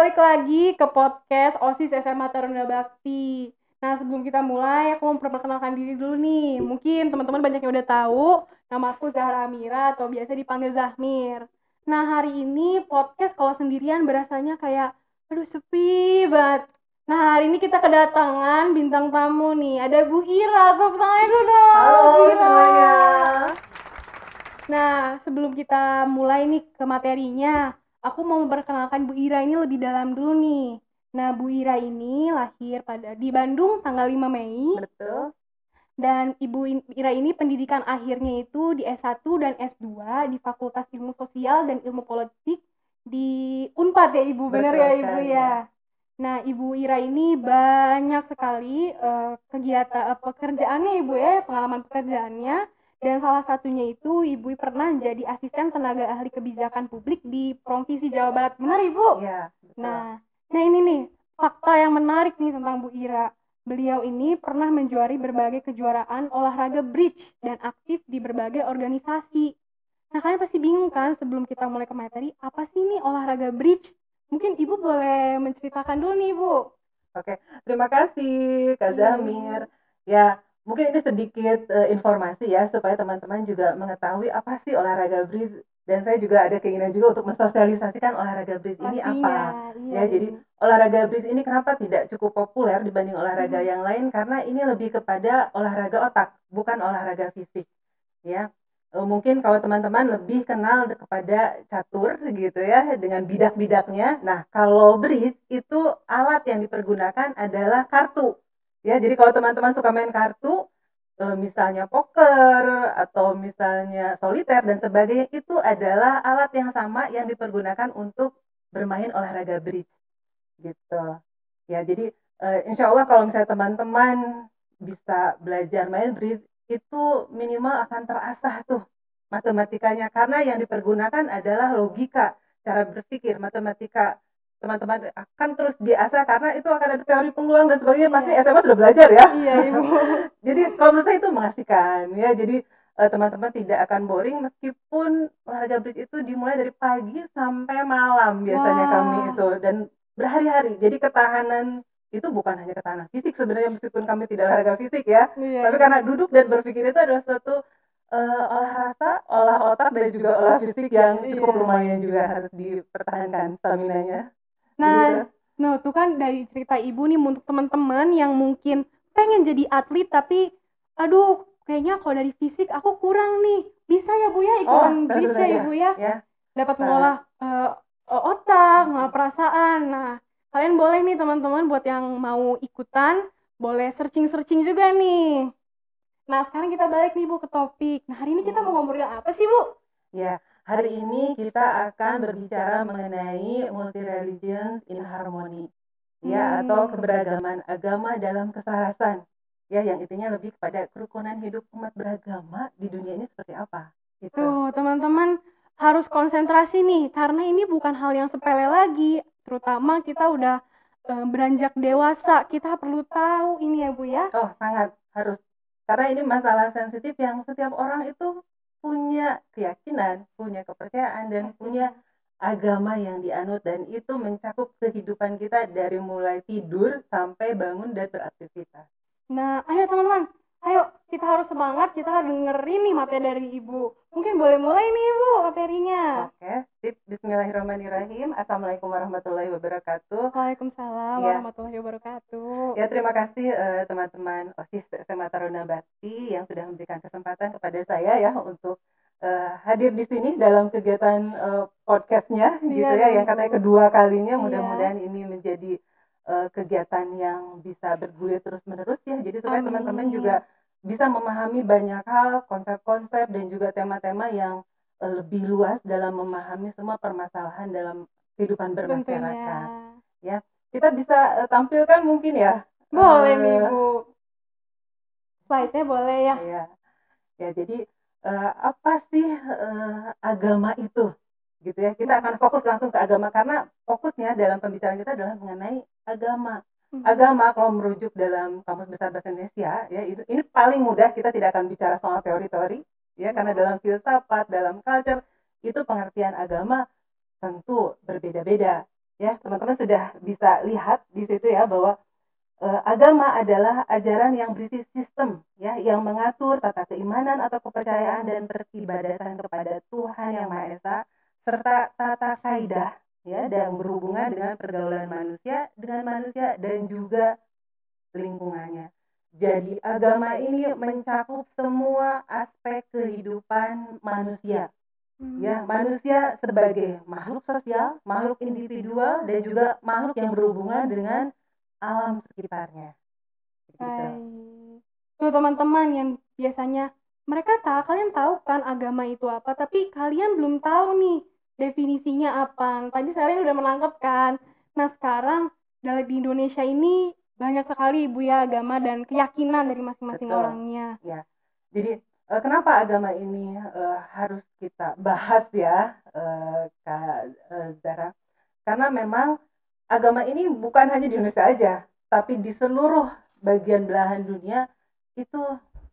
balik lagi ke podcast OSIS SMA Taruna Bakti. Nah, sebelum kita mulai, aku mau memperkenalkan diri dulu nih. Mungkin teman-teman banyak yang udah tahu, nama aku Zahra Amira atau biasa dipanggil Zahmir. Nah, hari ini podcast kalau sendirian berasanya kayak, aduh sepi banget. Nah, hari ini kita kedatangan bintang tamu nih. Ada Bu Ira, tepuk tangan dulu dong. Halo Bu Ira. semuanya. Nah, sebelum kita mulai nih ke materinya, aku mau memperkenalkan Bu Ira ini lebih dalam dulu nih. Nah, Bu Ira ini lahir di Bandung tanggal 5 Mei, Betul. dan Ibu Ira ini pendidikan akhirnya itu di S1 dan S2 di Fakultas Ilmu Sosial dan Ilmu Politik di Unpad ya Ibu, benar Betul ya Ibu sekali ya? ya. Nah, Ibu Ira ini banyak sekali kegiatan pekerjaannya Ibu ya, pengalaman pekerjaannya. Dan salah satunya itu Ibu pernah jadi asisten tenaga ahli kebijakan publik di Provinsi Jawa Barat. Benar Ibu? Iya, betul. Nah ini nih fakta yang menarik nih tentang Bu Ira. Beliau ini pernah menjuari berbagai kejuaraan olahraga bridge dan aktif di berbagai organisasi. Nah, kalian pasti bingung kan sebelum kita mulai ke materi, apa sih nih olahraga bridge? Mungkin Ibu boleh menceritakan dulu nih, Ibu. Oke, terima kasih Kak Iya, Zamir. Ya, mungkin ini sedikit informasi ya supaya teman-teman juga mengetahui apa sih olahraga bridge, dan saya juga ada keinginan juga untuk mensosialisasikan olahraga bridge ini pastinya. apa. Iya, Ya, jadi Ibu. olahraga bridge ini kenapa tidak cukup populer dibanding olahraga yang lain, karena ini lebih kepada olahraga otak, bukan olahraga fisik. Ya, mungkin kalau teman-teman lebih kenal kepada catur gitu ya, dengan bidak-bidaknya. Nah, kalau bridge itu alat yang dipergunakan adalah kartu. Ya, jadi kalau teman-teman suka main kartu, misalnya poker atau misalnya soliter dan sebagainya, itu adalah alat yang sama yang dipergunakan untuk bermain olahraga bridge, gitu. Ya, jadi, insya Allah kalau misalnya teman-teman bisa belajar main bridge, itu minimal akan terasah tuh matematikanya, karena yang dipergunakan adalah logika, cara berpikir, matematika. Teman-teman akan terus biasa karena itu akan ada teori peluang dan sebagainya, pasti Iya. SMA sudah belajar ya. Iya, Ibu. Jadi kalau menurut saya itu mengasihkan ya, jadi, teman-teman tidak akan boring meskipun olahraga bridge itu dimulai dari pagi sampai malam biasanya kami Wah. itu, dan berhari-hari. Jadi ketahanan itu bukan hanya ketahanan fisik sebenarnya, meskipun kami tidak olahraga fisik ya, Iya, tapi Ibu. karena duduk dan berpikir itu adalah suatu, olah rasa, olah otak, dan juga olah fisik yang cukup Iya. lumayan juga harus dipertahankan staminanya, begitu. Nah, nah tuh kan dari cerita Ibu nih untuk teman-teman yang mungkin pengen jadi atlet tapi aduh kayaknya kalau dari fisik aku kurang nih. Bisa ya Bu ya Oh, ikutan tentu bridge ya saja Ibu ya. ya, Dapat sangat. mengolah otak, mengolah perasaan. Nah, kalian boleh nih teman-teman buat yang mau ikutan boleh searching-searching juga nih. Nah, sekarang kita balik nih Bu ke topik. Nah, hari ini kita mau ngobrolin apa sih Bu? Ya, hari ini kita akan berbicara mengenai multi-religions in harmony, ya, atau Hmm. keberagaman agama dalam keselasan, ya, yang intinya lebih kepada kerukunan hidup umat beragama di dunia ini seperti apa, gitu. Tuh, teman-teman harus konsentrasi nih, karena ini bukan hal yang sepele lagi. Terutama kita udah beranjak dewasa, kita perlu tahu ini ya Bu ya. Oh, sangat harus, karena ini masalah sensitif yang setiap orang itu punya keyakinan, punya kepercayaan, dan punya Pastinya. agama yang dianut, dan itu mencakup kehidupan kita dari mulai tidur sampai bangun dan beraktivitas. Nah, ayo teman-teman, ayo kita harus semangat, kita harus dengerin nih materi dari Ibu. Mungkin boleh mulai nih Ibu materinya. Oke, sip. Bismillahirrahmanirrahim. Assalamualaikum warahmatullahi wabarakatuh. Waalaikumsalam Ya, warahmatullahi wabarakatuh. ya, terima kasih teman-teman OSIS SMA Taruna Bakti yang sudah memberikan kesempatan kepada saya ya untuk hadir di sini dalam kegiatan podcastnya Iya gitu ya, dong yang Bu. katanya kedua kalinya. Iya, Mudah-mudahan ini menjadi kegiatan yang bisa bergulir terus-menerus ya. Jadi supaya teman-teman amin. juga bisa memahami banyak hal, konsep-konsep, dan juga tema-tema yang lebih luas dalam memahami semua permasalahan dalam kehidupan Tentunya. bermasyarakat. Ya, kita bisa tampilkan mungkin ya. Boleh nih eh Bu. Slide-nya boleh ya. ya, ya, jadi apa sih agama itu? Gitu ya. Kita akan fokus langsung ke agama karena fokusnya dalam pembicaraan kita adalah mengenai agama. Agama kalau merujuk dalam Kamus Besar Bahasa Indonesia ya, ini paling mudah, kita tidak akan bicara soal teori-teori ya, karena Ya. dalam filsafat, dalam culture itu pengertian agama tentu berbeda-beda Ya, teman-teman sudah bisa lihat di situ ya bahwa agama adalah ajaran yang berisi sistem ya yang mengatur tata keimanan atau kepercayaan dan peribadatan kepada Tuhan Yang Maha Esa serta tata kaidah ya dan berhubungan dengan pergaulan manusia dengan manusia dan juga lingkungannya. Jadi agama ini mencakup semua aspek kehidupan manusia. Ya, manusia sebagai makhluk sosial, makhluk individual, dan juga makhluk yang berhubungan dengan alam sekitarnya. Gitu. Baik. Tuh teman-teman yang biasanya kalian tahu kan agama itu apa, tapi kalian belum tahu nih definisinya apa. Tadi kalian udah menangkap kan. Nah sekarang di Indonesia ini banyak sekali ibu ya agama dan keyakinan dari masing-masing Betul. orangnya. Ya. Jadi kenapa agama ini harus kita bahas ya, Kak Zara? Karena memang agama ini bukan hanya di Indonesia aja, tapi di seluruh bagian belahan dunia itu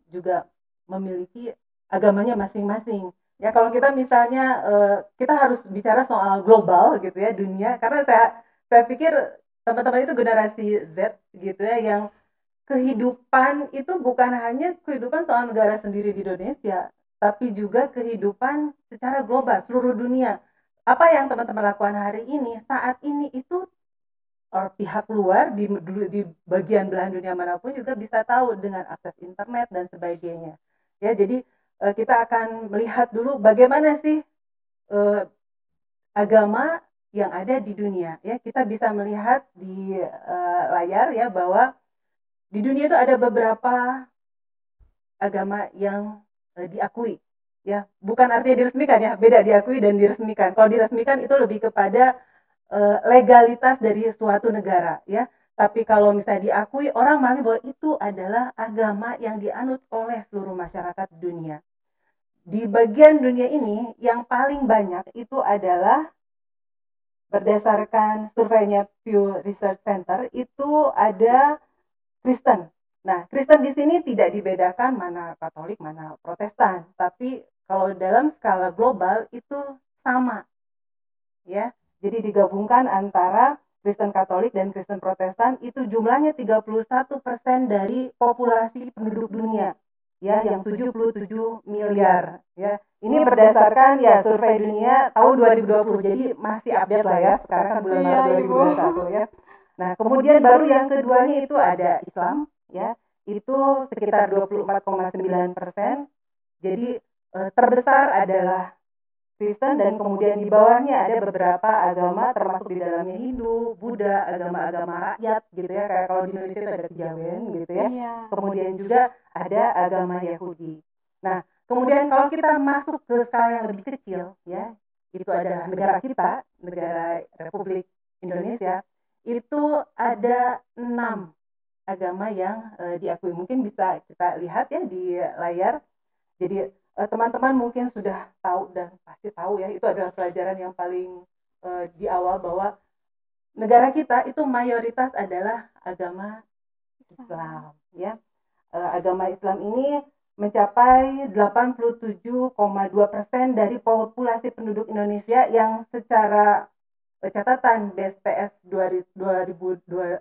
juga memiliki agamanya masing-masing. Ya kalau kita misalnya kita harus bicara soal global gitu ya dunia, karena saya pikir teman-teman itu generasi Z gitu ya yang kehidupan itu bukan hanya kehidupan soal negara sendiri di Indonesia, tapi juga kehidupan secara global seluruh dunia. Apa yang teman-teman lakukan hari ini, saat ini itu pihak luar di bagian belahan dunia manapun juga bisa tahu dengan akses internet dan sebagainya. Ya, jadi kita akan melihat dulu bagaimana sih eh, agama yang ada di dunia. Ya, kita bisa melihat di layar ya bahwa di dunia itu ada beberapa agama yang diakui. Ya, bukan artinya diresmikan ya, beda diakui dan diresmikan. Kalau diresmikan itu lebih kepada legalitas dari suatu negara ya. Tapi kalau misalnya diakui, orang menganggap bahwa itu adalah agama yang dianut oleh seluruh masyarakat dunia. Di bagian dunia ini yang paling banyak itu adalah berdasarkan surveinya Pew Research Center itu ada Kristen. Nah, Kristen di sini tidak dibedakan mana Katolik, mana Protestan, tapi kalau dalam skala global itu sama ya. Jadi digabungkan antara Kristen Katolik dan Kristen Protestan itu jumlahnya 31% dari populasi penduduk dunia ya yang 77 miliar ya. Ini berdasarkan ya survei dunia tahun 2020. Jadi masih update lah ya. Sekarang kan bulan Maret Iya, Ibu. 2021 ya. Nah, kemudian baru yang keduanya itu ada Islam ya. Itu sekitar 24,9%. Jadi terbesar adalah Kristen dan kemudian di bawahnya ada beberapa agama termasuk di dalamnya Hindu, Buddha, agama-agama rakyat gitu ya. Kayak kalau di Indonesia itu ada Kejawen gitu ya. Iya. Kemudian juga ada agama Yahudi. Nah, kemudian kalau kita masuk ke skala yang lebih kecil ya, itu adalah negara kita, negara Republik Indonesia, itu ada 6 agama yang diakui. Mungkin bisa kita lihat ya di layar. Jadi teman-teman mungkin sudah tahu dan pasti tahu ya itu adalah pelajaran yang paling di awal bahwa negara kita itu mayoritas adalah agama Islam ya. Agama Islam ini mencapai 87,2% dari populasi penduduk Indonesia yang secara catatan BSPS 2020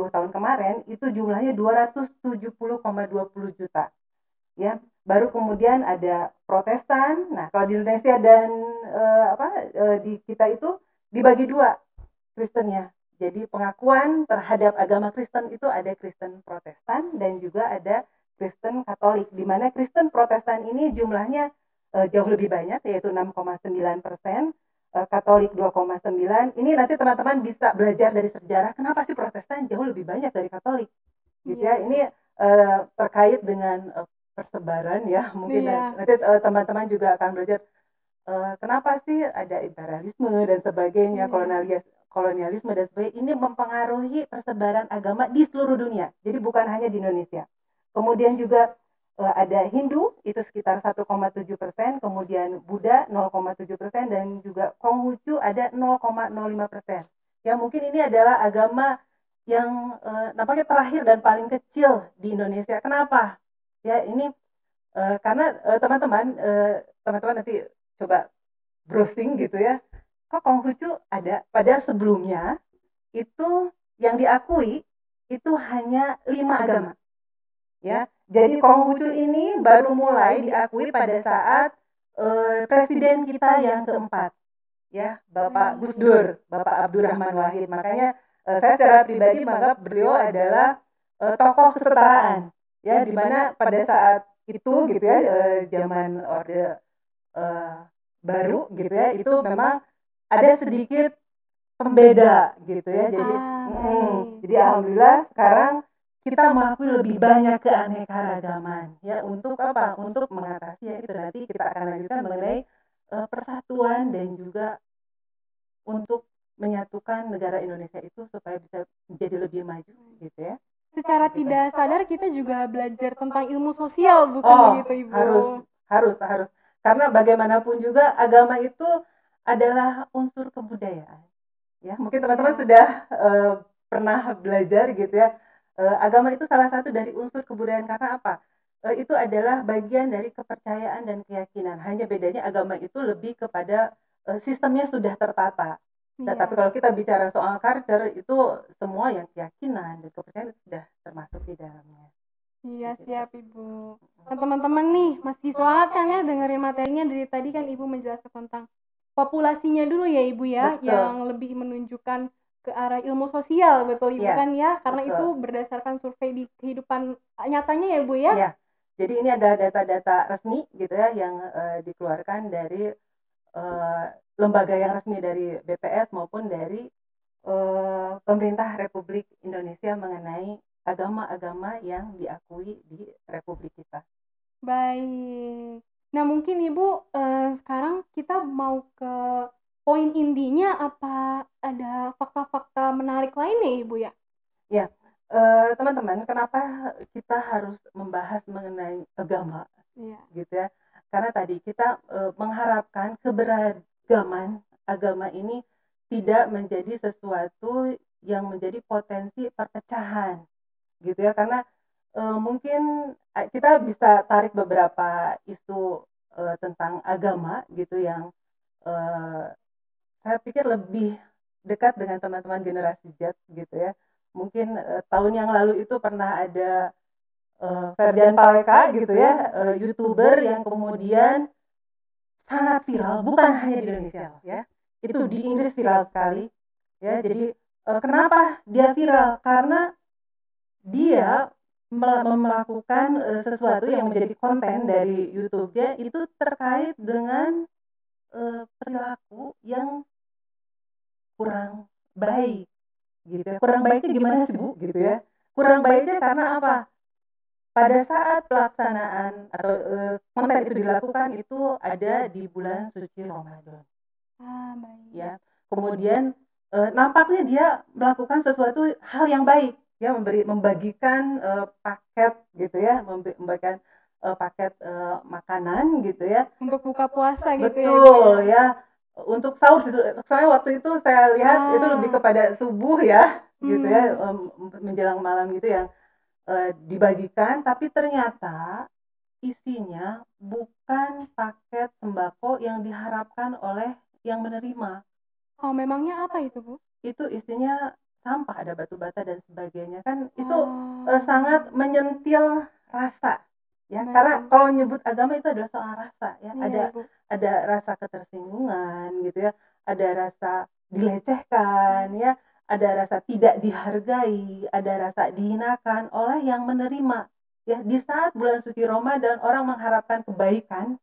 tahun kemarin itu jumlahnya 270,20 juta ya. Baru kemudian ada Protestan. Nah, kalau di Indonesia dan di kita itu dibagi dua Kristennya. Jadi pengakuan terhadap agama Kristen itu ada Kristen Protestan dan juga ada Kristen Katolik. Di mana Kristen Protestan ini jumlahnya jauh lebih banyak yaitu 6,9%, Katolik 2,9%. Ini nanti teman-teman bisa belajar dari sejarah kenapa sih Protestan jauh lebih banyak dari Katolik. Gitu Iya, ya. iya. Ini terkait dengan persebaran ya. Mungkin Iya. nanti teman-teman juga akan belajar kenapa sih ada imperialisme dan sebagainya, Iya. kolonialisme dan sebagainya. Ini mempengaruhi persebaran agama di seluruh dunia. Jadi bukan hanya di Indonesia. Kemudian juga ada Hindu itu sekitar 1,7%, kemudian Buddha 0,7% dan juga Konghucu ada 0,05%. Ya mungkin ini adalah agama yang nampaknya terakhir dan paling kecil di Indonesia. Kenapa? Ya ini karena teman-teman nanti coba browsing gitu ya. kok Konghucu ada, padahal sebelumnya itu yang diakui itu hanya 5 agama. Ya, jadi Konghucu ini baru mulai diakui pada saat presiden kita yang keempat, ya, Bapak Gus Dur, Bapak Abdurrahman Wahid. Makanya saya secara pribadi menganggap beliau adalah tokoh kesetaraan, ya, di mana pada saat itu gitu ya, zaman Orde Baru gitu ya, itu memang ada sedikit pembeda gitu ya. Jadi jadi alhamdulillah sekarang kita mengakui lebih banyak keanekaragaman, ya, untuk apa? Untuk mengatasi, ya itu nanti kita akan lanjutkan mengenai persatuan dan juga untuk menyatukan negara Indonesia itu supaya bisa menjadi lebih maju gitu ya. Secara tidak sadar kita juga belajar tentang ilmu sosial, bukan begitu Ibu? Harus. Karena bagaimanapun juga agama itu adalah unsur kebudayaan. Ya, mungkin teman-teman sudah pernah belajar gitu ya. Agama itu salah satu dari unsur kebudayaan karena apa? Itu adalah bagian dari kepercayaan dan keyakinan. Hanya bedanya agama itu lebih kepada sistemnya sudah tertata. Tapi kalau kita bicara soal culture itu semua yang keyakinan dan kepercayaan sudah termasuk di dalamnya. Iya, siap Ibu. Nah, teman-teman nih masih semangat kan ya dengerin materinya. Dari tadi kan Ibu menjelaskan tentang populasinya dulu ya Ibu ya. Betul. Yang lebih menunjukkan ke arah ilmu sosial, betul Ibu kan ya? Karena betul. Itu berdasarkan survei di kehidupan nyatanya ya Ibu ya? Iya. Jadi ini ada data-data resmi gitu ya yang dikeluarkan dari lembaga yang resmi dari BPS maupun dari pemerintah Republik Indonesia mengenai agama-agama yang diakui di Republik kita. Baik. Nah mungkin Ibu sekarang kita mau ke poin intinya, apa ada fakta-fakta menarik lainnya Ibu ya? Ya, teman-teman, kenapa kita harus membahas mengenai agama? Gitu ya. Karena tadi kita mengharapkan keberagaman agama ini tidak menjadi sesuatu yang menjadi potensi perpecahan gitu ya, karena mungkin kita bisa tarik beberapa isu tentang agama gitu yang saya pikir lebih dekat dengan teman-teman generasi Z gitu ya. Mungkin tahun yang lalu itu pernah ada Ferdian Paleka gitu ya, YouTuber yang kemudian sangat viral, bukan hanya di Indonesia ya, itu di Inggris viral sekali ya. Jadi kenapa dia viral? Karena dia melakukan sesuatu yang menjadi konten dari YouTube-nya itu terkait dengan perilaku yang kurang baik gitu ya. Kurang baiknya gimana sih Bu gitu ya? Kurang baiknya karena apa? Pada saat pelaksanaan atau konten itu dilakukan itu ada di bulan suci Ramadan. Baik. Ya. Kemudian nampaknya dia melakukan sesuatu hal yang baik, ya, membagikan paket gitu ya, membagikan paket makanan gitu ya. Untuk buka puasa gitu ya. Betul ya. Untuk sahur, soalnya waktu itu saya lihat itu lebih kepada subuh ya, gitu ya, menjelang malam gitu yang dibagikan, tapi ternyata isinya bukan paket sembako yang diharapkan oleh yang menerima. Oh, memangnya apa itu Bu? Itu isinya sampah, ada batu bata dan sebagainya kan, itu sangat menyentil rasa ya. Karena kalau nyebut agama itu adalah soal rasa ya. Ada rasa ketersinggungan gitu ya, ada rasa dilecehkan ya, ada rasa tidak dihargai, ada rasa dihinakan oleh yang menerima ya. Di saat bulan suci Ramadan orang mengharapkan kebaikan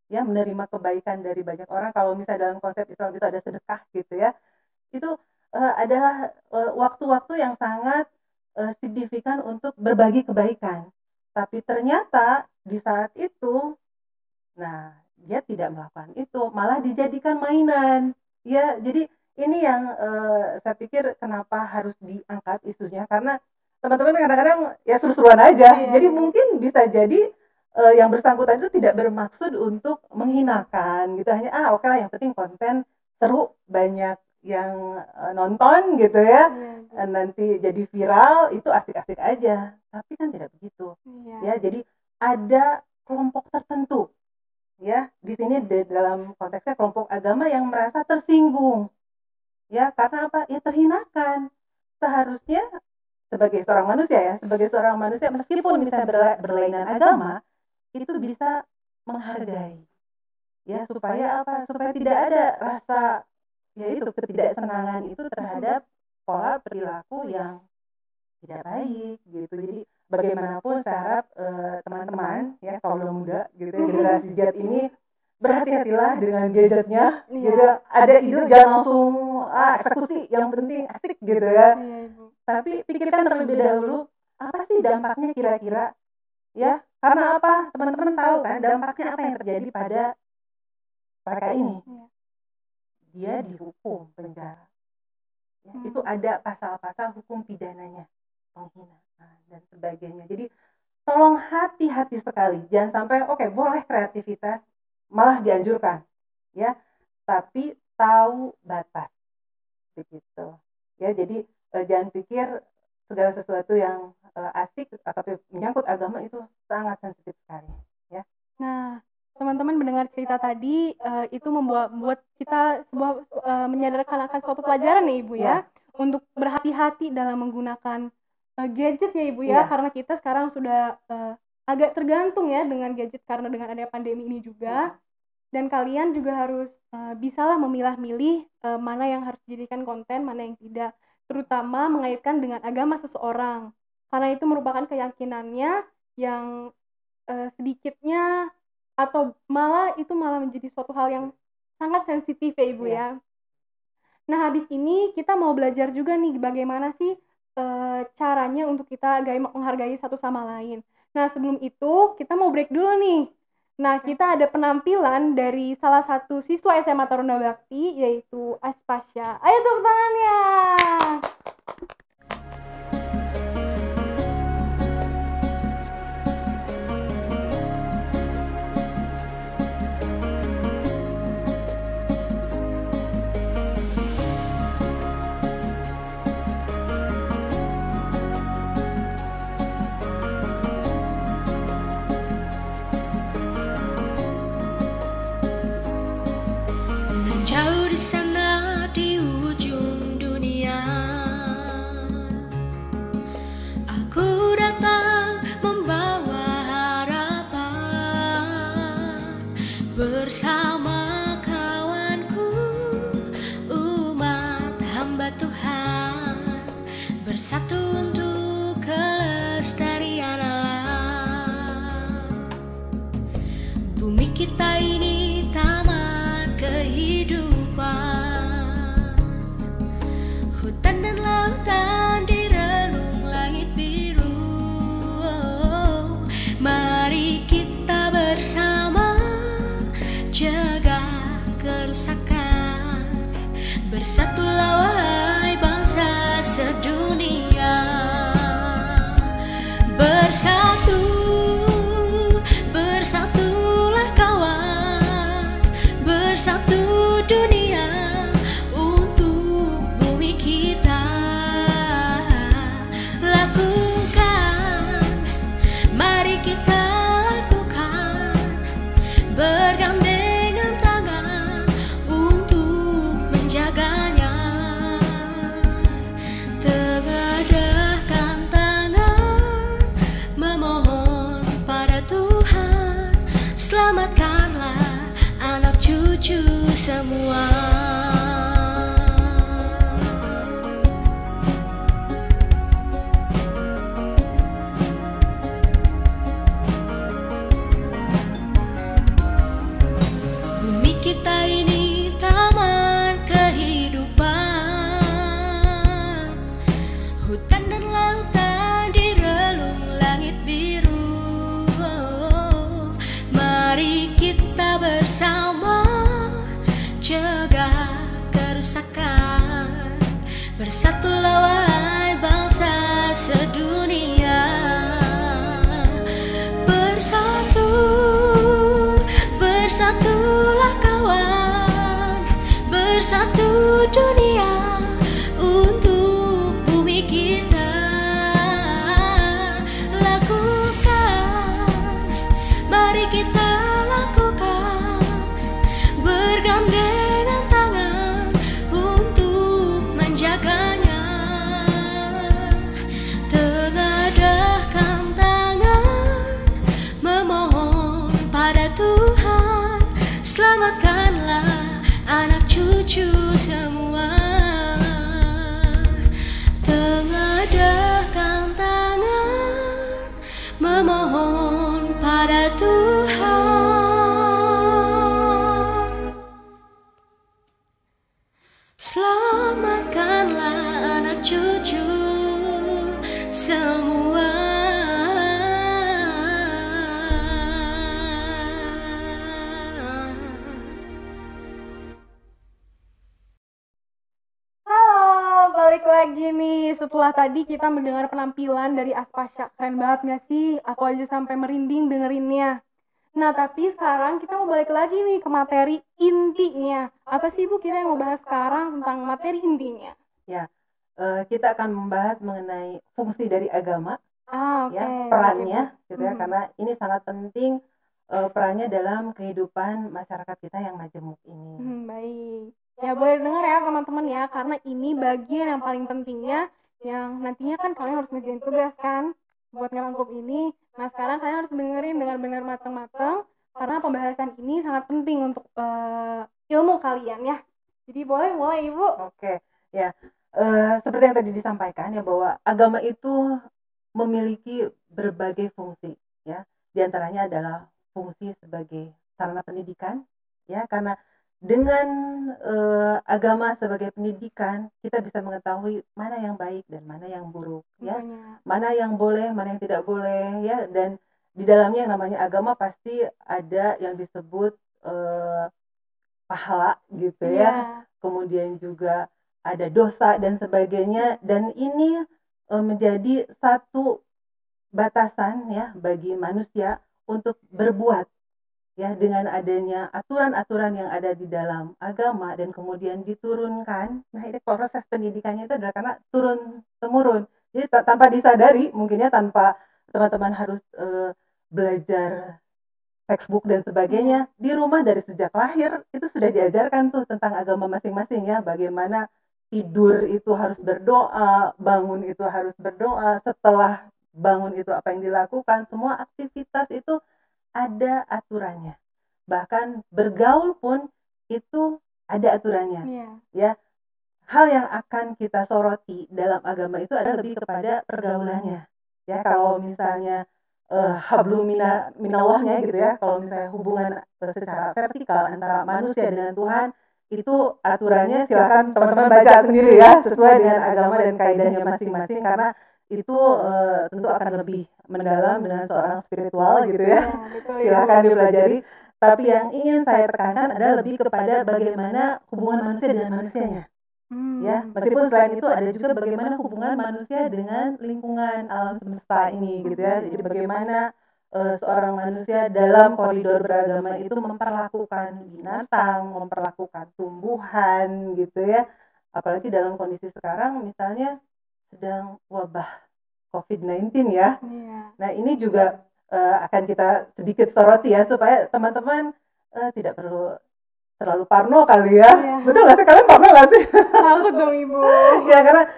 ya, menerima kebaikan dari banyak orang. Kalau misalnya dalam konsep Islam itu ada sedekah gitu ya, itu adalah waktu-waktu yang sangat signifikan untuk berbagi kebaikan. Tapi ternyata di saat itu, nah, dia tidak melakukan itu, malah dijadikan mainan. Ya, jadi ini yang saya pikir kenapa harus diangkat isunya, karena teman-teman kadang-kadang ya seru-seruan aja. Jadi mungkin bisa jadi yang bersangkutan itu tidak bermaksud untuk menghinakan gitu, hanya oke lah, yang penting konten seru, banyak yang nonton gitu ya, nanti jadi viral, itu asik-asik aja. Tapi kan tidak begitu ya. Jadi ada kelompok tertentu ya di sini dalam konteksnya kelompok agama yang merasa tersinggung, ya karena apa? Ya terhinakan. Seharusnya sebagai seorang manusia meskipun misalnya berlainan agama itu bisa menghargai, ya supaya apa? Supaya tidak ada rasa yaitu ketidaksenangan itu terhadap pola perilaku yang tidak baik gitu. Jadi bagaimanapun saya harap teman-teman ya kaum muda gitu ya, generasi Z ini berhati-hatilah dengan gadgetnya gitu. Ada ide jangan langsung eksekusi, yang penting asik gitu ya. Tapi pikirkan terlebih dahulu apa sih dampaknya kira-kira ya, karena apa? Teman-teman tahu kan dampaknya apa yang terjadi pada mereka ini. Dia dihukum penjara ya, itu ada pasal-pasal hukum pidananya, penghinaan dan sebagainya. Jadi tolong hati-hati sekali, jangan sampai boleh kreativitas, malah dianjurkan ya, tapi tahu batas begitu ya. Jadi jangan pikir segala sesuatu yang asik tapi menyangkut agama itu sangat sensitif sekali ya. Nah, teman-teman mendengar cerita tadi itu membuat kita menyadarkan akan suatu pelajaran nih Ibu ya, untuk berhati-hati dalam menggunakan gadget ya Ibu ya, karena kita sekarang sudah agak tergantung ya dengan gadget karena dengan adanya pandemi ini juga. Dan kalian juga harus bisalah memilah-milih mana yang harus dijadikan konten, mana yang tidak, terutama mengaitkan dengan agama seseorang, karena itu merupakan keyakinannya yang sedikitnya atau malah menjadi suatu hal yang sangat sensitif ya Ibu ya. Nah habis ini kita mau belajar juga nih bagaimana sih caranya untuk kita menghargai satu sama lain. Nah sebelum itu kita mau break dulu nih. Nah kita ada penampilan dari salah satu siswa SMA Taruna Bakti yaitu Aspasya. Ayo tepuk tangannya. Jauh di sana di ujung dunia, aku datang membawa harapan bersama kawanku, umat hamba Tuhan, bersatu untuk kelestarian alam. Bumi kita ini hutan dan lautan direlung langit biru. Mari kita bersama jaga kerusakan, bersatulah wahai bangsa sedunia. Bersatu, bersatulah kawan, bersatu dunia untuk bumi kita. Lakukan, mari kita lakukan, bergandengan tangan untuk menjaganya. Tengadahkan tangan memohon pada Tuhan, selamatkanlah anak cucu semua. Bumi kita ini taman kehidupan, hutan dan lautan direlung langit biru. Mari kita bersama jaga kerusakan, bersatulah wahai bangsa sedunia. Bersatu, bersatulah kawan, bersatu dunia untuk bumi kita. Lakukan, mari kita lakukan, cucu semua tengadahkan tangan memohon pada Tuhan. Selamatkanlah anak cucu semua. Halo, balik lagi nih. Setelah tadi kita mendengar penampilan dari Aspasya, keren banget gak sih? Aku aja sampai merinding dengerinnya. Nah, tapi sekarang kita mau balik lagi nih ke materi intinya. Apa sih Bu kita yang mau bahas sekarang tentang materi intinya? Ya, kita akan membahas mengenai fungsi dari agama, Oke. ya, Oke, perannya, Bu. gitu ya, karena ini sangat penting perannya dalam kehidupan masyarakat kita yang majemuk ini. Baik. Ya boleh dengar ya teman-teman ya, karena ini bagian yang paling pentingnya, yang nantinya kan kalian harus ngerjain tugas kan buat ngerangkum ini. Nah sekarang kalian harus dengerin dengan benar matang-matang, karena pembahasan ini sangat penting untuk ilmu kalian ya. Jadi boleh mulai Ibu. Oke, ya, seperti yang tadi disampaikan ya, bahwa agama itu memiliki berbagai fungsi, ya. Di antaranya adalah fungsi sebagai sarana pendidikan, ya, karena dengan agama sebagai pendidikan, kita bisa mengetahui mana yang baik dan mana yang buruk, ya. Tentunya. Mana yang boleh, mana yang tidak boleh, ya. Dan di dalamnya yang namanya agama pasti ada yang disebut pahala, gitu ya. Iya. Kemudian juga ada dosa dan sebagainya, dan ini menjadi satu batasan ya bagi manusia untuk berbuat, ya, dengan adanya aturan-aturan yang ada di dalam agama dan kemudian diturunkan. Nah, ini proses pendidikannya itu adalah karena turun temurun. Jadi tanpa disadari, mungkinnya tanpa teman-teman harus belajar textbook dan sebagainya, di rumah dari sejak lahir itu sudah diajarkan tuh tentang agama masing-masing, ya, bagaimana tidur itu harus berdoa, bangun itu harus berdoa, setelah bangun itu apa yang dilakukan, semua aktivitas itu ada aturannya. Bahkan bergaul pun itu ada aturannya. Iya. Ya, hal yang akan kita soroti dalam agama itu adalah lebih kepada pergaulannya. Ya, kalau misalnya hablum minallahnya gitu ya, kalau misalnya hubungan secara vertikal antara manusia dengan Tuhan, itu aturannya silakan teman-teman baca sendiri ya, sesuai dengan agama dan kaidahnya masing-masing, karena itu tentu akan lebih mendalam dengan seorang spiritual gitu ya. Iya, betul Ibu. Silakan dipelajari. Tapi yang ingin saya tekankan adalah lebih kepada bagaimana hubungan manusia dengan manusianya. Ya, meskipun selain itu ada juga bagaimana hubungan manusia dengan lingkungan alam semesta ini gitu ya. Jadi bagaimana seorang manusia dalam koridor beragama itu memperlakukan binatang, memperlakukan tumbuhan gitu ya. Apalagi dalam kondisi sekarang misalnya sedang wabah COVID-19 ya. Iya. Nah, ini juga akan kita sedikit soroti ya, supaya teman-teman tidak perlu terlalu parno kali ya. Iya. Betul nggak sih? Kalian parno nggak sih? Takut dong Ibu. Ya, karena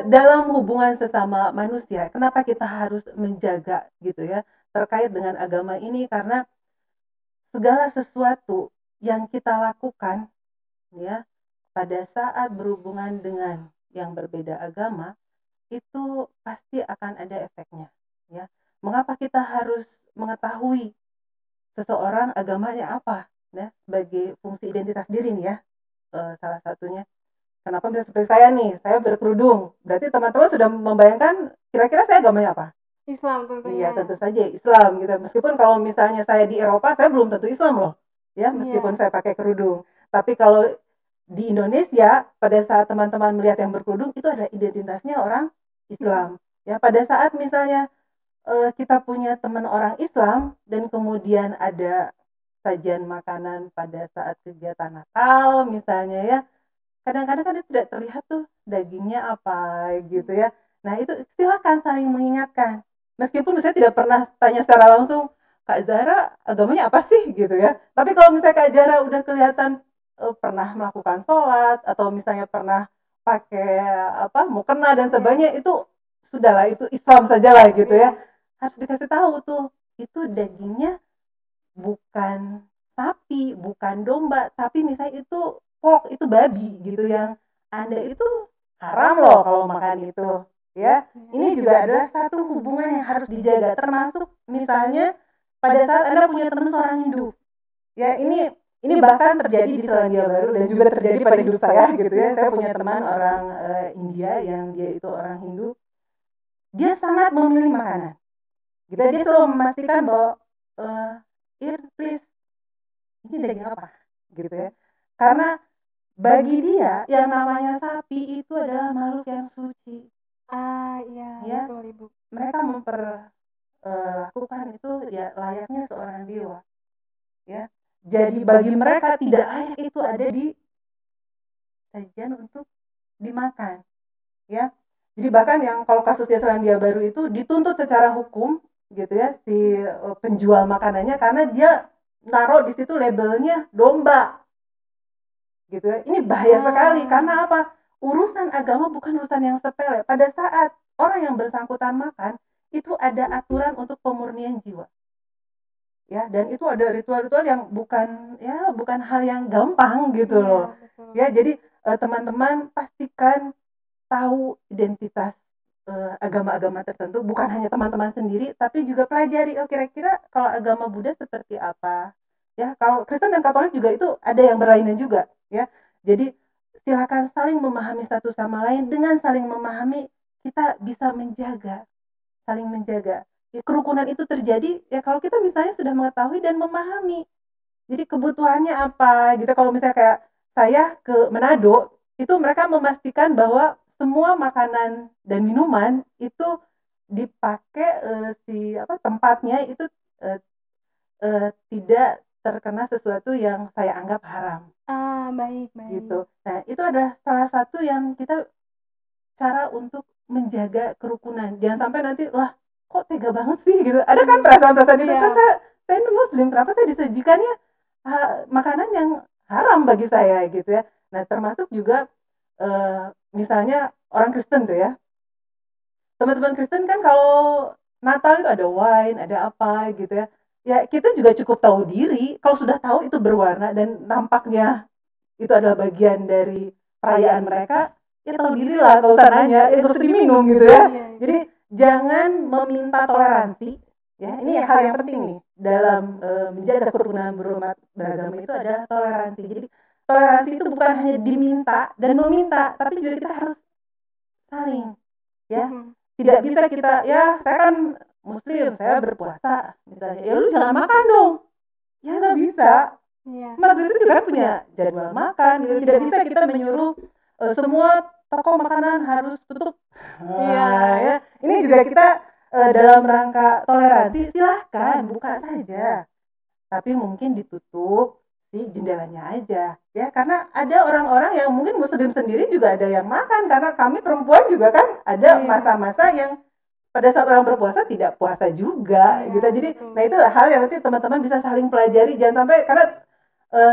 dalam hubungan sesama manusia, kenapa kita harus menjaga gitu ya terkait dengan agama ini, karena segala sesuatu yang kita lakukan ya pada saat berhubungan dengan yang berbeda agama itu pasti akan ada efeknya, ya. Mengapa kita harus mengetahui seseorang agamanya apa, ya, sebagai fungsi identitas diri nih ya, salah satunya. Kenapa bisa seperti saya nih, saya berkerudung, berarti teman-teman sudah membayangkan kira-kira saya agamanya apa? Islam tentunya. Iya, tentu saja Islam gitu. Meskipun kalau misalnya saya di Eropa, saya belum tentu Islam loh, ya, meskipun Iya. saya pakai kerudung. Tapi kalau di Indonesia, pada saat teman-teman melihat yang berkerudung, itu adalah identitasnya orang Islam. Ya, pada saat misalnya kita punya teman orang Islam dan kemudian ada sajian makanan pada saat kegiatan Natal misalnya ya, kadang-kadang kan tidak terlihat tuh dagingnya apa gitu ya. Nah, itu silakan saling mengingatkan. Meskipun saya tidak pernah tanya secara langsung, Kak Zahra agamanya apa sih gitu ya. Tapi kalau misalnya Kak Zahra udah kelihatan pernah melakukan sholat atau misalnya pernah pakai apa mukena dan sebagainya, itu sudahlah, itu Islam sajalah gitu ya. Harus dikasih tahu tuh, itu dagingnya bukan sapi, bukan domba, tapi misalnya itu pork itu babi gitu, yang Anda itu haram loh kalau makan itu ya. Ini juga adalah satu hubungan yang harus dijaga, termasuk misalnya pada saat Anda punya teman seorang Hindu ya. Ini bahkan terjadi di Selandia Baru dan juga terjadi pada hidup saya gitu ya. Saya punya teman orang India yang dia itu orang Hindu. Dia sangat memilih makanan gitu ya. Dia selalu memastikan bahwa please, ini daging apa gitu ya. Karena bagi dia yang namanya sapi itu adalah makhluk yang suci. Iya, Ya, betul Ibu. mereka memperlakukan itu ya layaknya seorang dewa. Ya, jadi bagi mereka tidak layak itu ada di sajian untuk dimakan. Ya, jadi bahkan yang kalau kasusnya Selandia Baru itu dituntut secara hukum gitu ya si penjual makanannya, karena dia naruh di situ labelnya domba gitu ya. Ini bahaya sekali, karena apa? Urusan agama bukan urusan yang sepele. Pada saat orang yang bersangkutan makan, itu ada aturan untuk pemurnian jiwa. Ya, dan itu ada ritual-ritual yang bukan hal yang gampang gitu loh. Betul. Ya, jadi teman-teman pastikan tahu identitas agama-agama tertentu, bukan hanya teman-teman sendiri, tapi juga pelajari kira-kira kalau agama Buddha seperti apa. Ya, kalau Kristen dan Katolik juga itu ada yang berlainan juga, ya. Jadi silakan saling memahami satu sama lain. Dengan saling memahami, kita bisa saling menjaga. Ya, kerukunan itu terjadi ya kalau kita misalnya sudah mengetahui dan memahami. Jadi kebutuhannya apa gitu. Kalau misalnya kayak saya ke Manado, itu mereka memastikan bahwa semua makanan dan minuman itu dipakai tempatnya itu tidak terkena sesuatu yang saya anggap haram. Baik. Gitu. Nah, itu adalah salah satu yang kita cara untuk menjaga kerukunan. Jangan sampai nanti kok tega banget sih gitu. Ada kan perasaan-perasaan itu kan, saya Muslim, kenapa saya disajikannya makanan yang haram bagi saya gitu ya. Nah, termasuk juga misalnya orang Kristen tuh ya. Teman-teman Kristen kan kalau Natal itu ada wine, ada apa gitu ya. Ya, kita juga cukup tahu diri. Kalau sudah tahu itu berwarna dan nampaknya itu adalah bagian dari perayaan mereka, ya tahu diri lah, gak usah nanya, gak usah diminum gitu ya. Jadi jangan meminta toleransi. Ya, ini hal yang penting nih dalam menjaga kerukunan berumat beragama itu adalah toleransi. Jadi toleransi itu bukan hanya diminta dan meminta, tapi juga kita harus saling, ya. Tidak bisa kita, ya saya kan Muslim, saya berpuasa misalnya, ya lu jangan makan dong. Ya nggak bisa. Umat Kristen juga kan punya jadwal makan gitu. Tidak bisa kita menyuruh semua toko makanan harus tutup. Ya. Ini juga kita dalam rangka toleransi, silahkan buka saja, tapi mungkin ditutup di jendelanya aja ya, karena ada orang-orang yang mungkin Muslim sendiri juga ada yang makan, karena kami perempuan juga kan ada masa-masa yang pada saat orang berpuasa tidak puasa juga gitu. Jadi nah itu hal yang nanti teman-teman bisa saling pelajari. Jangan sampai, karena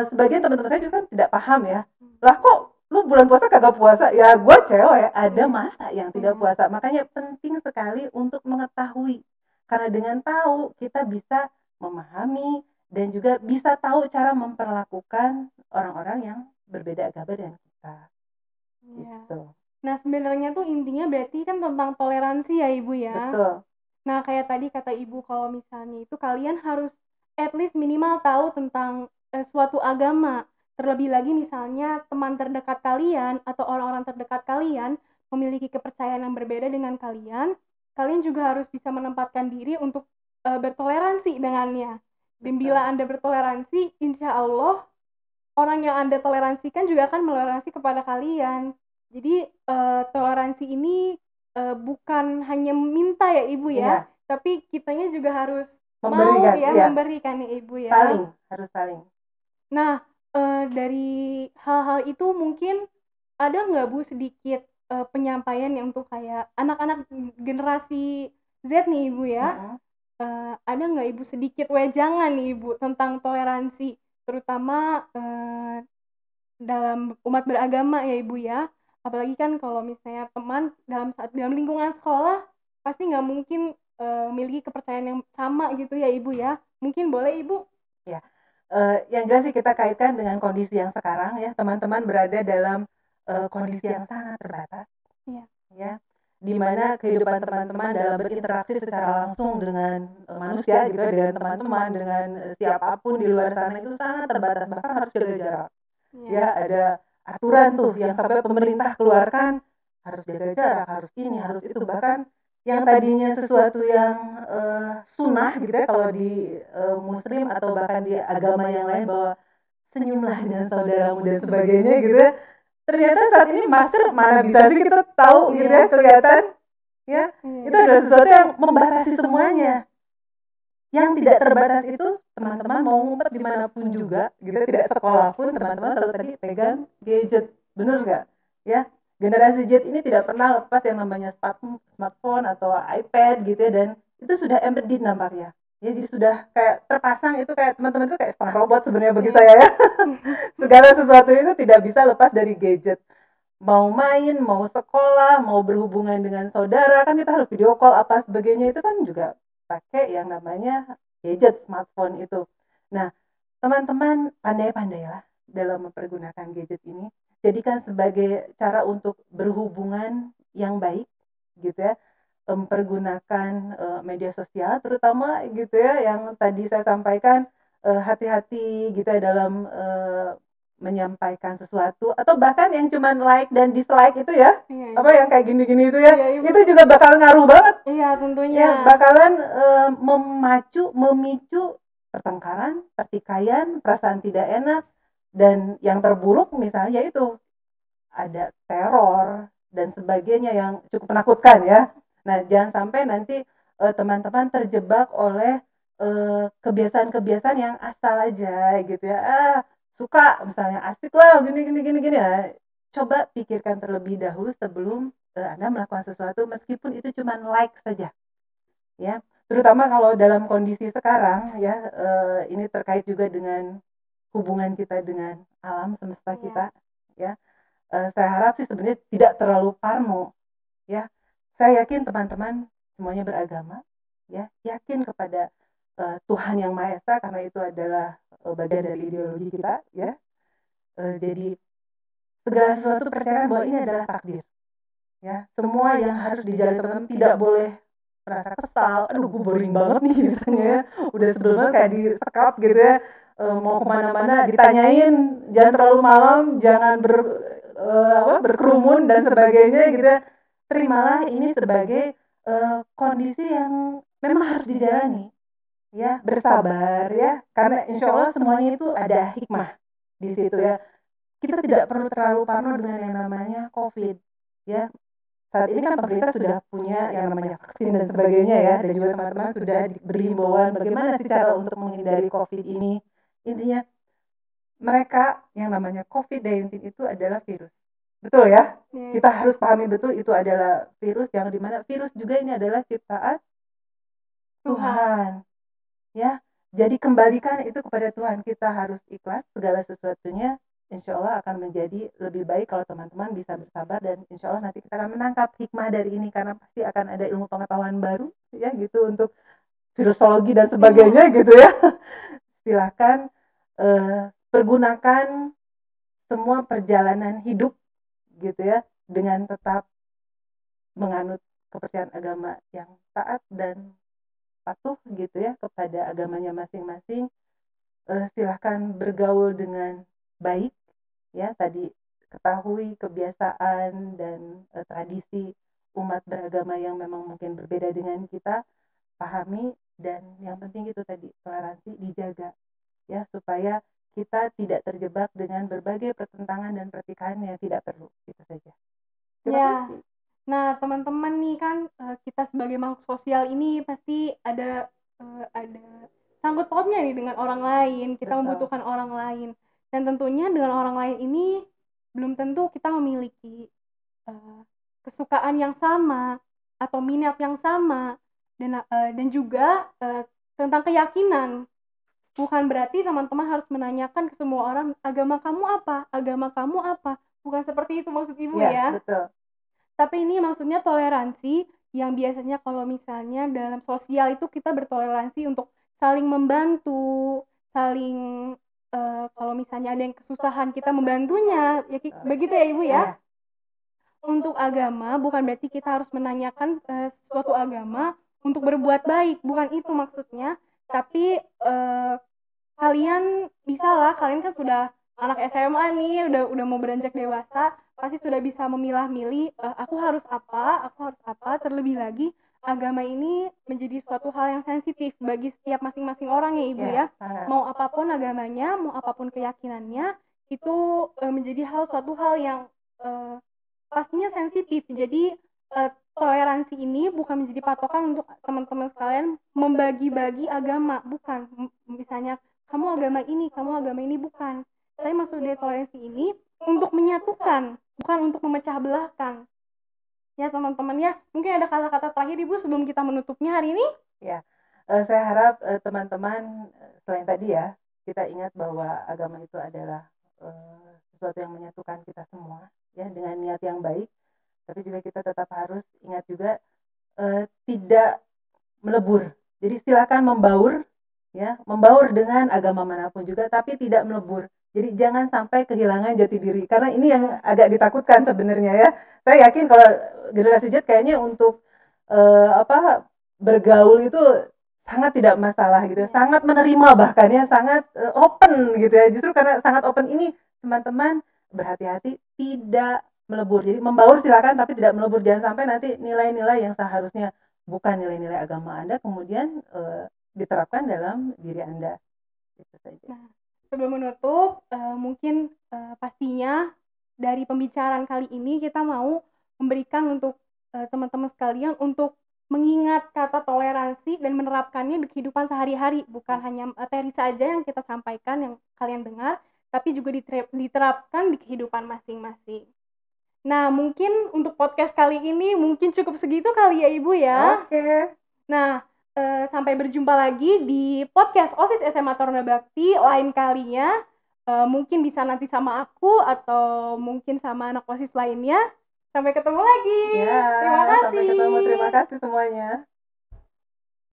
sebagian teman-teman saya juga kan tidak paham ya, lah kok lu bulan puasa kagak puasa. Ya gue cewek, ada masa yang tidak puasa. Makanya penting sekali untuk mengetahui, karena dengan tahu kita bisa memahami dan juga bisa tahu cara memperlakukan orang-orang yang berbeda agama dengan kita. Gitu. Nah, sebenarnya tuh intinya berarti kan tentang toleransi ya Ibu ya. Betul. Nah, kayak tadi kata Ibu, kalau misalnya itu kalian harus at least minimal tahu tentang suatu agama. Terlebih lagi misalnya teman terdekat kalian atau orang-orang terdekat kalian memiliki kepercayaan yang berbeda dengan kalian, kalian juga harus bisa menempatkan diri untuk bertoleransi dengannya. Dan bila Anda bertoleransi, insya Allah orang yang Anda toleransikan juga akan menoleransi kepada kalian. Jadi toleransi ini bukan hanya minta ya Ibu ya, tapi kitanya juga harus memberikan, memberikan ya Ibu ya. Harus saling. Nah, dari hal-hal itu mungkin ada nggak Bu sedikit penyampaian yang untuk kayak anak-anak generasi Z nih Ibu ya? Ada nggak Ibu sedikit wejangan nih Ibu tentang toleransi, terutama dalam umat beragama ya Ibu ya? Apalagi kan kalau misalnya teman dalam lingkungan sekolah pasti nggak mungkin memiliki kepercayaan yang sama gitu ya Ibu ya. Mungkin boleh Ibu? Ya, Yang jelas sih kita kaitkan dengan kondisi yang sekarang ya, teman-teman berada dalam kondisi yang sangat terbatas, Iya. ya, di mana kehidupan teman-teman dalam berinteraksi secara langsung dengan manusia gitu ya, dengan teman-teman, dengan siapapun di luar sana itu sangat terbatas, bahkan harus jaga jarak. Iya. Ya, ada aturan tuh yang sampai pemerintah keluarkan, harus jaga jarak, harus ini, harus itu, bahkan yang tadinya sesuatu yang sunnah gitu ya kalau di muslim atau bahkan di agama yang lain, bahwa senyumlah dengan saudaramu dan sebagainya gitu ya, ternyata saat ini masker mana bisa sih kita tahu gitu ya, kelihatan ya, itu adalah sesuatu yang membatasi semuanya. Yang tidak terbatas itu teman-teman mau ngumpet dimanapun juga gitu, tidak sekolah pun teman-teman selalu tadi pegang gadget, bener nggak ya? Generasi Z ini tidak pernah lepas yang namanya smartphone atau iPad gitu ya, dan itu sudah embedded nampaknya ya, jadi sudah kayak terpasang, itu kayak teman-teman itu kayak setengah robot sebenarnya bagi saya ya. Segala sesuatu itu tidak bisa lepas dari gadget, mau main, mau sekolah, mau berhubungan dengan saudara, kan kita harus video call apa sebagainya, itu kan juga pakai yang namanya gadget smartphone itu. Nah, teman-teman pandai-pandailah dalam mempergunakan gadget ini, jadikan sebagai cara untuk berhubungan yang baik gitu ya, mempergunakan media sosial terutama gitu ya, yang tadi saya sampaikan, hati-hati gitu ya dalam menyampaikan sesuatu, atau bahkan yang cuman like dan dislike itu ya, Iya. apa yang kayak gini-gini itu ya, Iya, itu juga bakal ngaruh banget Iya, tentunya. ya, bakalan memicu pertengkaran, pertikaian, perasaan tidak enak, dan yang terburuk misalnya itu ada teror dan sebagainya yang cukup menakutkan ya. Nah, jangan sampai nanti teman-teman terjebak oleh kebiasaan-kebiasaan yang asal aja gitu ya. Suka misalnya asik lah gini ya. Coba pikirkan terlebih dahulu sebelum Anda melakukan sesuatu, meskipun itu cuma like saja. Ya, terutama kalau dalam kondisi sekarang ya, ini terkait juga dengan hubungan kita dengan alam semesta kita ya. Saya harap sih sebenarnya tidak terlalu parno ya. Saya yakin teman-teman semuanya beragama ya, yakin kepada Tuhan Yang Maha Esa, karena itu adalah bagian dari ideologi kita ya. Jadi segala sesuatu percaya bahwa ini adalah takdir ya. Semua yang harus dijalani teman-teman, tidak boleh merasa kesal, aduh gue boring banget nih misalnya ya, udah sebel banget kayak disekap gitu ya, mau kemana-mana ditanyain, jangan terlalu malam, jangan berkerumun dan sebagainya gitu ya. Terimalah ini sebagai kondisi yang memang harus dijalani ya, bersabar ya, karena insya Allah semuanya itu ada hikmah di situ ya. Kita tidak perlu terlalu parno dengan yang namanya COVID ya. Saat ini kan pemerintah sudah punya yang namanya vaksin dan sebagainya ya, dan juga teman-teman sudah diberi himbauan bagaimana sih cara untuk menghindari COVID ini. Intinya mereka yang namanya COVID-19 itu adalah virus. Betul ya? Kita harus pahami betul itu adalah virus, yang dimana virus juga ini adalah ciptaan Tuhan. Ya, jadi kembalikan itu kepada Tuhan. Kita harus ikhlas segala sesuatunya. Insya Allah akan menjadi lebih baik kalau teman-teman bisa bersabar, dan insya Allah nanti kita akan menangkap hikmah dari ini, karena pasti akan ada ilmu pengetahuan baru ya gitu untuk virusologi dan sebagainya gitu ya. Silahkan pergunakan semua perjalanan hidup gitu ya dengan tetap menganut kepercayaan agama yang taat dan patuh gitu ya kepada agamanya masing-masing. Silahkan bergaul dengan baik ya, tadi ketahui kebiasaan dan tradisi umat beragama yang memang mungkin berbeda dengan kita, pahami, dan yang penting itu tadi toleransi dijaga ya, supaya kita tidak terjebak dengan berbagai pertentangan dan pertikaian yang tidak perlu. Itu saja. Terima kasih. Nah, teman-teman nih kan kita sebagai makhluk sosial ini pasti ada sangkut pautnya nih dengan orang lain. Kita membutuhkan orang lain, dan tentunya dengan orang lain ini belum tentu kita memiliki kesukaan yang sama atau minat yang sama, dan juga tentang keyakinan. Bukan berarti teman-teman harus menanyakan ke semua orang, agama kamu apa? Agama kamu apa? Bukan seperti itu maksud Ibu ya. Betul. Tapi ini maksudnya toleransi yang biasanya kalau misalnya dalam sosial itu kita bertoleransi untuk saling membantu, saling kalau misalnya ada yang kesusahan kita membantunya, ya begitu ya Ibu ya. Ya. Untuk agama bukan berarti kita harus menanyakan suatu agama untuk berbuat baik, bukan itu maksudnya. Tapi kalian bisa lah, kalian kan sudah anak SMA nih, udah mau beranjak dewasa, pasti sudah bisa memilah-milih aku harus apa. Terlebih lagi agama ini menjadi suatu hal yang sensitif bagi setiap masing-masing orang ya Ibu ya. Sangat. Mau apapun agamanya, mau apapun keyakinannya, itu menjadi suatu hal yang pastinya sensitif. Jadi toleransi ini bukan menjadi patokan untuk teman-teman sekalian membagi-bagi agama, bukan. Misalnya kamu agama ini, bukan. Tapi maksud dari toleransi ini untuk menyatukan, bukan untuk memecah belahkan. Ya teman-teman ya, mungkin ada kata-kata terakhir Ibu sebelum kita menutupnya hari ini? Ya, saya harap teman-teman selain tadi ya, kita ingat bahwa agama itu adalah sesuatu yang menyatukan kita semua ya dengan niat yang baik. Tapi juga kita tetap harus ingat juga tidak melebur. Jadi silakan membaur dengan agama manapun juga, tapi tidak melebur. Jadi jangan sampai kehilangan jati diri, karena ini yang agak ditakutkan sebenarnya ya. Saya yakin kalau generasi Z kayaknya untuk bergaul itu sangat tidak masalah gitu, sangat menerima bahkan ya, sangat open gitu ya. Justru karena sangat open ini teman-teman berhati-hati tidak melebur. Jadi membaur silakan tapi tidak melebur, jangan sampai nanti nilai-nilai yang seharusnya bukan nilai-nilai agama Anda kemudian diterapkan dalam diri Anda. Itu saja. Nah, sebelum menutup, mungkin pastinya dari pembicaraan kali ini kita mau memberikan untuk teman-teman sekalian untuk mengingat kata toleransi dan menerapkannya di kehidupan sehari-hari, bukan hanya materi saja yang kita sampaikan yang kalian dengar, tapi juga diterapkan di kehidupan masing-masing. Nah, mungkin untuk podcast kali ini mungkin cukup segitu kali ya Ibu ya. Oke. Nah, sampai berjumpa lagi di podcast OSIS SMA Taruna Bakti lain kalinya. Mungkin bisa nanti sama aku atau mungkin sama anak OSIS lainnya. Sampai ketemu lagi. Ya, Terima kasih. sampai ketemu. Terima kasih semuanya.